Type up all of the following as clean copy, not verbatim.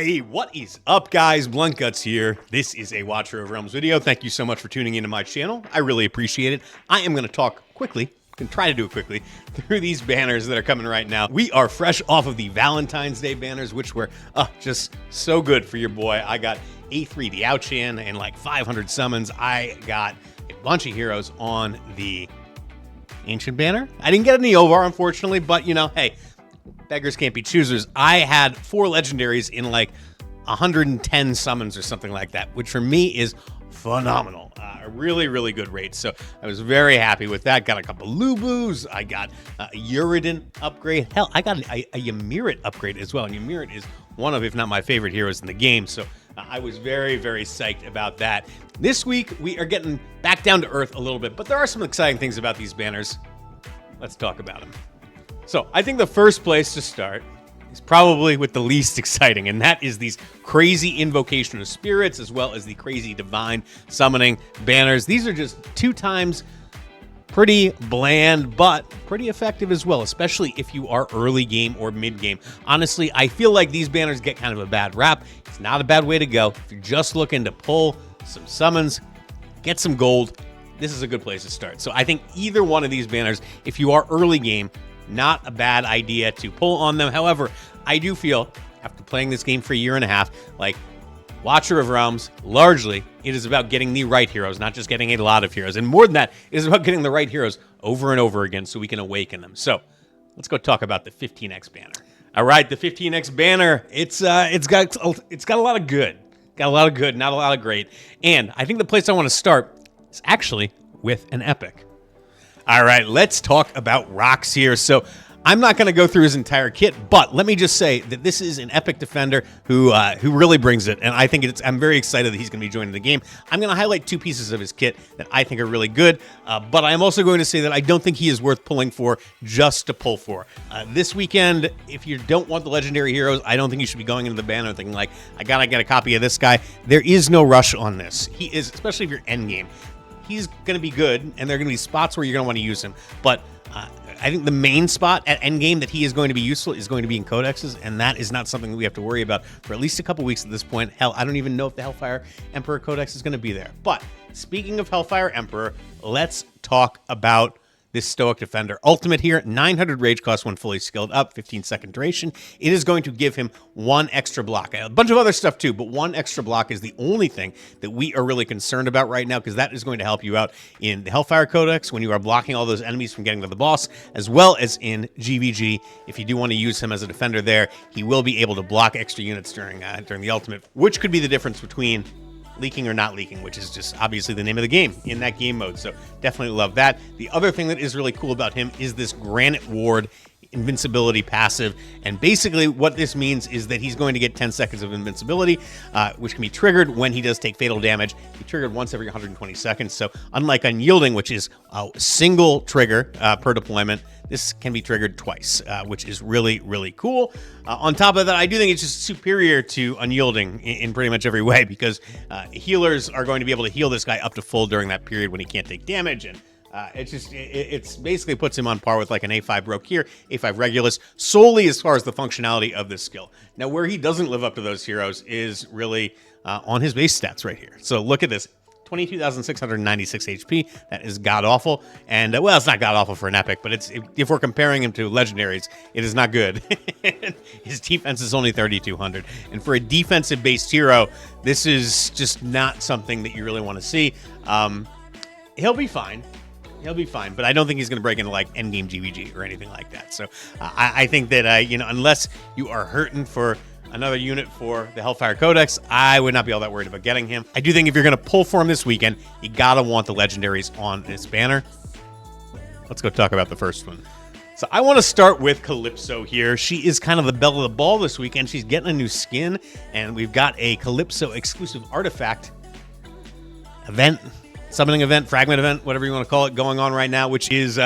Hey, what is up, guys? Blunt Guts here. This is a Watcher of Realms video. Thank you so much for tuning into my channel. I really appreciate it. I am going to talk quickly, can try to do it quickly, through these banners that are coming right now. We are fresh off of the Valentine's Day banners, which were just so good for your boy. I got A3 diaochan and like 500 summons. I got a bunch of heroes on the Ancient banner. I didn't get any Ovar, unfortunately, but you know, hey, beggars can't be choosers. I had 4 legendaries in like 110 summons or something like that, which for me is phenomenal. A really, really good rate. So I was very happy with that. Got a couple Lubus. I got a Uridin upgrade. Hell, I got a Ymirit upgrade as well. And Ymirit is one of, if not my favorite heroes in the game. So I was very, very psyched about that. This week, we are getting back down to earth a little bit, but there are some exciting things about these banners. Let's talk about them. So I think the first place to start is probably with the least exciting, and that is these crazy Invocation of Spirits as well as the crazy Divine Summoning banners. These are just 2 times pretty bland, but pretty effective as well, especially if you are early game or mid game. Honestly, I feel like these banners get kind of a bad rap. It's not a bad way to go. If you're just looking to pull some summons, get some gold, this is a good place to start. So I think either one of these banners, if you are early game, not a bad idea to pull on them. However, I do feel, after playing this game for a year and a half, like Watcher of Realms, largely, it is about getting the right heroes, not just getting a lot of heroes. And more than that, it is about getting the right heroes over and over again so we can awaken them. So let's go talk about the 15x banner. All right, the 15x banner, it's got a lot of good. Got a lot of good, not a lot of great. And I think the place I want to start is actually with an epic. All right, let's talk about Rhox here. So I'm not going to go through his entire kit, but let me just say that this is an epic defender who really brings it, and I think I'm very excited that he's going to be joining the game. I'm going to highlight 2 pieces of his kit that I think are really good, but I'm also going to say that I don't think he is worth pulling for just to pull for. This weekend, if you don't want the legendary heroes, I don't think you should be going into the banner thinking like, I gotta get a copy of this guy. There is no rush on this. He is, especially if you're endgame, he's going to be good, and there are going to be spots where you're going to want to use him. But I think the main spot at endgame that he is going to be useful is going to be in codexes, and that is not something that we have to worry about for at least a couple weeks at this point. Hell, I don't even know if the Hellfire Emperor codex is going to be there. But speaking of Hellfire Emperor, let's talk about this Stoic Defender. Ultimate here, 900 rage cost when fully skilled up, 15-second duration. It is going to give him 1 extra block. A bunch of other stuff too, but 1 extra block is the only thing that we are really concerned about right now, because that is going to help you out in the Hellfire Codex when you are blocking all those enemies from getting to the boss, as well as in GVG. If you do want to use him as a defender there, he will be able to block extra units during the ultimate, which could be the difference between leaking or not leaking, which is just obviously the name of the game in that game mode. So definitely love that. The other thing that is really cool about him is this Granite Ward invincibility passive, and basically what this means is that he's going to get 10 seconds of invincibility, which can be triggered when he does take fatal damage. He triggered once every 120 seconds, so unlike Unyielding, which is a single trigger per deployment, this can be triggered twice, which is really, really cool. On top of that, I do think it's just superior to Unyielding in pretty much every way, because healers are going to be able to heal this guy up to full during that period when he can't take damage, and it's basically puts him on par with like an A5 Broke here, A5 Regulus, solely as far as the functionality of this skill. Now, where he doesn't live up to those heroes is really on his base stats right here. So look at this. 22,696 HP. That is god-awful. And, well, it's not god-awful for an epic, but if we're comparing him to legendaries, it is not good. His defense is only 3,200. And for a defensive-based hero, this is just not something that you really want to see. He'll be fine. He'll be fine, but I don't think he's going to break into, like, endgame GVG or anything like that. So I think that, unless you are hurting for another unit for the Hellfire Codex, I would not be all that worried about getting him. I do think if you're going to pull for him this weekend, you got to want the legendaries on this banner. Let's go talk about the first one. So I want to start with Calypso here. She is kind of the belle of the ball this weekend. She's getting a new skin, and we've got a Calypso exclusive artifact event, summoning event, fragment event, whatever you want to call it, going on right now, which is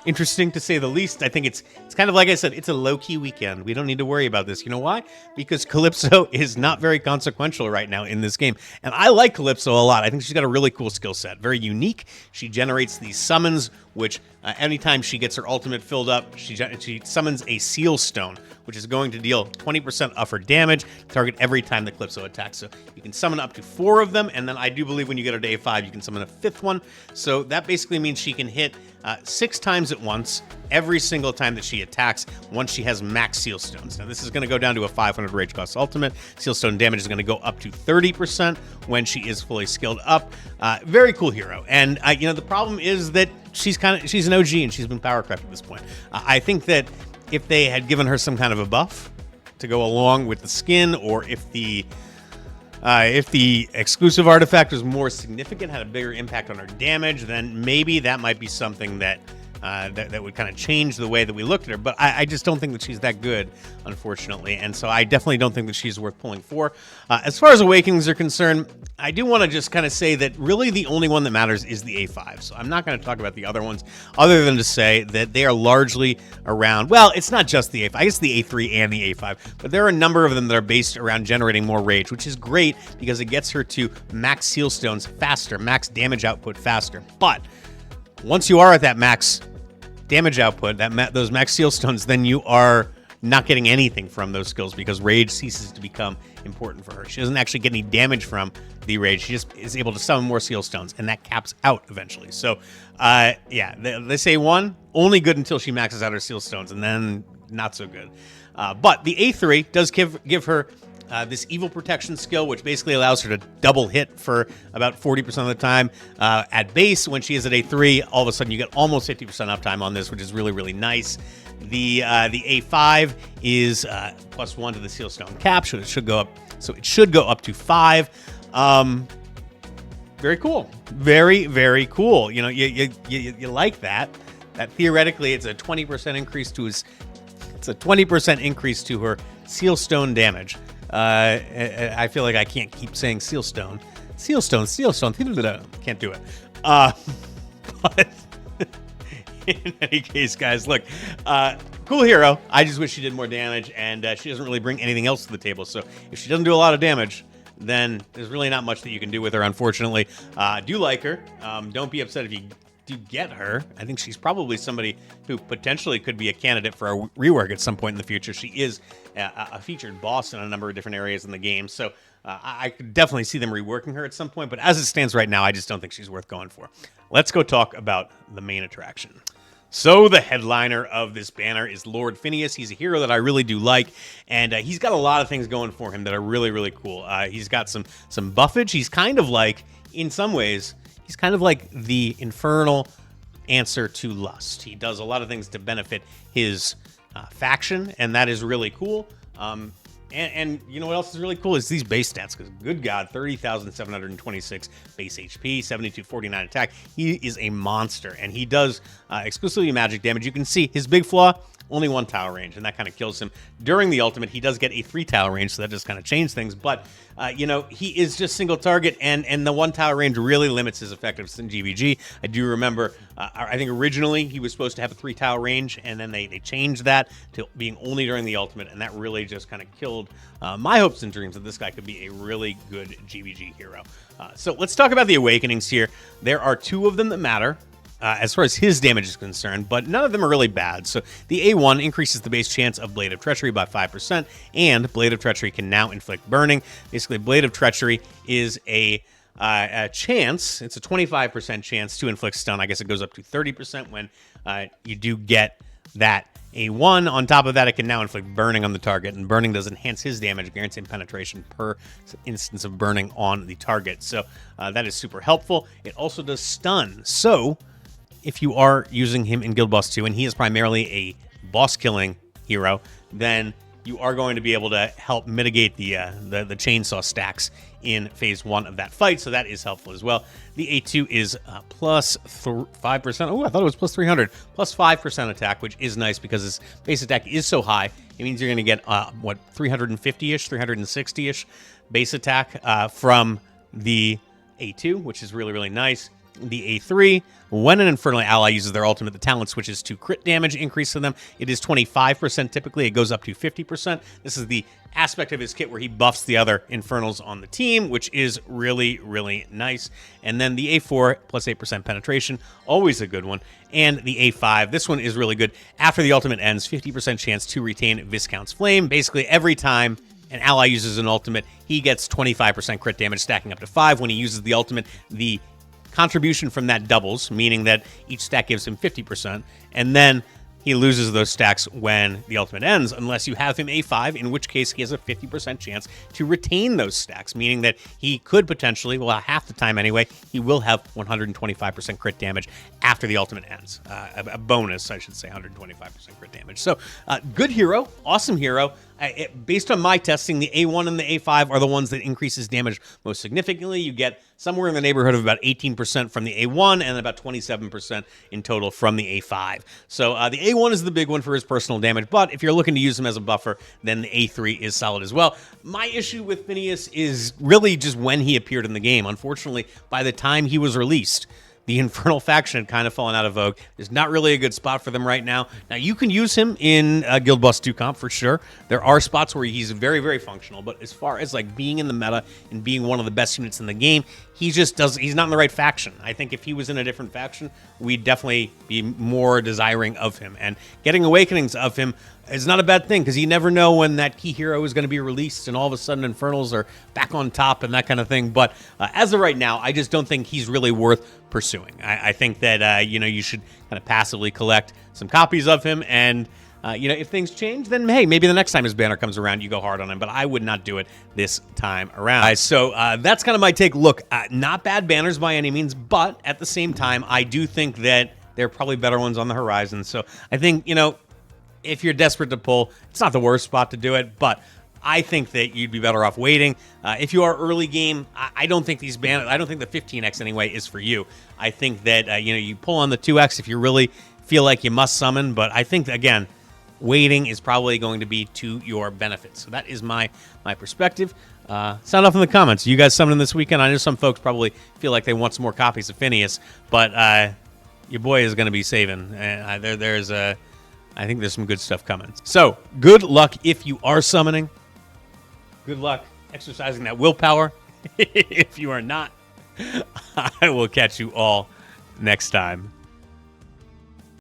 interesting to say the least. I think it's kind kind of like I said, it's a low-key weekend. We don't need to worry about this. You know why? Because Calypso is not very consequential right now in this game. And I like Calypso a lot. I think she's got a really cool skill set. Very unique. She generates these summons, which anytime she gets her ultimate filled up, she summons a seal stone, which is going to deal 20% of her damage target every time the Calypso attacks. So you can summon up to 4 of them, and then I do believe when you get her to A5, you can summon a 5th one. So that basically means she can hit 6 times at once every single time that she attacks once she has max seal stones. Now this is going to go down to a 500 rage cost ultimate. Seal stone damage is going to go up to 30% when she is fully skilled up. Very cool hero. And you know, the problem is that she's an OG and she's been power crept at this point. I think that if they had given her some kind of a buff to go along with the skin, or if the exclusive artifact was more significant, had a bigger impact on her damage, then maybe that might be something that that would kind of change the way that we looked at her. But I just don't think that she's that good, unfortunately. And so I definitely don't think that she's worth pulling for. As far as awakenings are concerned, I do want to just kind of say that really the only one that matters is the A5. So I'm not going to talk about the other ones other than to say that they are largely around, well, it's not just the A5. I guess the A3 and the A5. But there are a number of them that are based around generating more rage, which is great because it gets her to max seal stones faster, max damage output faster. But once you are at that max damage output, those max seal stones, then you are not getting anything from those skills because rage ceases to become important for her. She doesn't actually get any damage from the rage. She just is able to summon more seal stones, and that caps out eventually. So, yeah, they say one, only good until she maxes out her seal stones, and then not so good. But the A3 does give her this evil protection skill, which basically allows her to double hit for about 40% of the time. At base, when she is at A3, all of a sudden you get almost 50% uptime on this, which is really, really nice. The A5 is +1 to the seal stone cap, so it should go up to 5. Very cool. Very, very cool. You know, you like that. That theoretically it's a 20% increase to her seal stone damage. I feel like I can't keep saying seal stone. Seal stone. Can't do it. But in any case, guys, look, cool hero. I just wish she did more damage, and she doesn't really bring anything else to the table. So if she doesn't do a lot of damage, then there's really not much that you can do with her, unfortunately. I do like her. Don't be upset if you do get her. I think she's probably somebody who potentially could be a candidate for a rework at some point in the future. She is a featured boss in a number of different areas in the game, so I could definitely see them reworking her at some point, but as it stands right now, I just don't think she's worth going for. Let's go talk about the main attraction. So the headliner of this banner is Lord Phineas. He's a hero that I really do like, and he's got a lot of things going for him that are really, really cool. He's got some buffage. He's kind of like, in some ways, he's kind of like the infernal answer to Lust. He does a lot of things to benefit his faction, and that is really cool. And you know what else is really cool is these base stats, because good God, 30,726 base HP, 7249 attack. He is a monster, and he does exclusively magic damage. You can see his big flaw, only 1 tile range, and that kind of kills him. During the ultimate, he does get a 3 tile range, so that just kind of changed things. But, you know, he is just single target, and the 1 tile range really limits his effectiveness in GVG. I do remember, I think originally he was supposed to have a 3 tile range, and then they changed that to being only during the ultimate, and that really just kind of killed my hopes and dreams that this guy could be a really good GVG hero. So let's talk about the awakenings here. There are 2 of them that matter. As far as his damage is concerned, but none of them are really bad. So the A1 increases the base chance of Blade of Treachery by 5%, and Blade of Treachery can now inflict burning. Basically, Blade of Treachery is a chance, it's a 25% chance to inflict stun. I guess it goes up to 30% when you do get that A1. On top of that, it can now inflict burning on the target, and burning does enhance his damage, guaranteeing penetration per instance of burning on the target. So that is super helpful. It also does stun. So if you are using him in Guild Boss 2, and he is primarily a boss-killing hero, then you are going to be able to help mitigate the chainsaw stacks in Phase 1 of that fight, so that is helpful as well. The A2 is plus 5%. Oh, I thought it was plus 300. Plus 5% attack, which is nice because his base attack is so high. It means you're going to get, 350-ish, 360-ish base attack from the A2, which is really, really nice. The A3, when an Infernal ally uses their ultimate, the talent switches to crit damage increase to them. It is 25% typically. It goes up to 50%. This is the aspect of his kit where he buffs the other Infernals on the team, which is really, really nice. And then the A4, plus 8% penetration, always a good one. And the A5, this one is really good. After the ultimate ends, 50% chance to retain Viscount's Flame. Basically, every time an ally uses an ultimate, he gets 25% crit damage, stacking up to 5. When he uses the ultimate, the contribution from that doubles, meaning that each stack gives him 50%, and then he loses those stacks when the ultimate ends, unless you have him A5, in which case he has a 50% chance to retain those stacks, meaning that he could potentially, well, half the time anyway, he will have 125% crit damage after the ultimate ends. A bonus, I should say, 125% crit damage. So, good hero, awesome hero. Based on my testing, the A1 and the A5 are the ones that increases damage most significantly. You get somewhere in the neighborhood of about 18% from the A1 and about 27% in total from the A5. So the A1 is the big one for his personal damage, but if you're looking to use him as a buffer, then the A3 is solid as well. My issue with Phineas is really just when he appeared in the game. Unfortunately, by the time he was released, the Infernal faction had kind of fallen out of vogue. There's not really a good spot for them right now. Now, you can use him in Guild Boss 2 comp for sure. There are spots where he's very, very functional, but as far as like being in the meta and being one of the best units in the game, he's not in the right faction. I think if he was in a different faction, we'd definitely be more desiring of him. And getting Awakenings of him is not a bad thing, because you never know when that key hero is going to be released and all of a sudden Infernals are back on top and that kind of thing. But as of right now, I just don't think he's really worth pursuing. I think that you should kind of passively collect some copies of him, and if things change, then hey, maybe the next time his banner comes around, you go hard on him. But I would not do it this time around. So that's kind of my take. Look, not bad banners by any means, but at the same time, I do think that there are probably better ones on the horizon. So I think, if you're desperate to pull, it's not the worst spot to do it, but I think that you'd be better off waiting. If you are early game, I don't think these banners, I don't think the 15x anyway is for you. I think that, you pull on the 2x if you really feel like you must summon, but I think, again, waiting is probably going to be to your benefit. So that is my perspective. Sound off in the comments. You guys summoning this weekend? I know some folks probably feel like they want some more copies of Phineas, but your boy is going to be saving. I think there's some good stuff coming. So, good luck if you are summoning. Good luck exercising that willpower. If you are not, I will catch you all next time.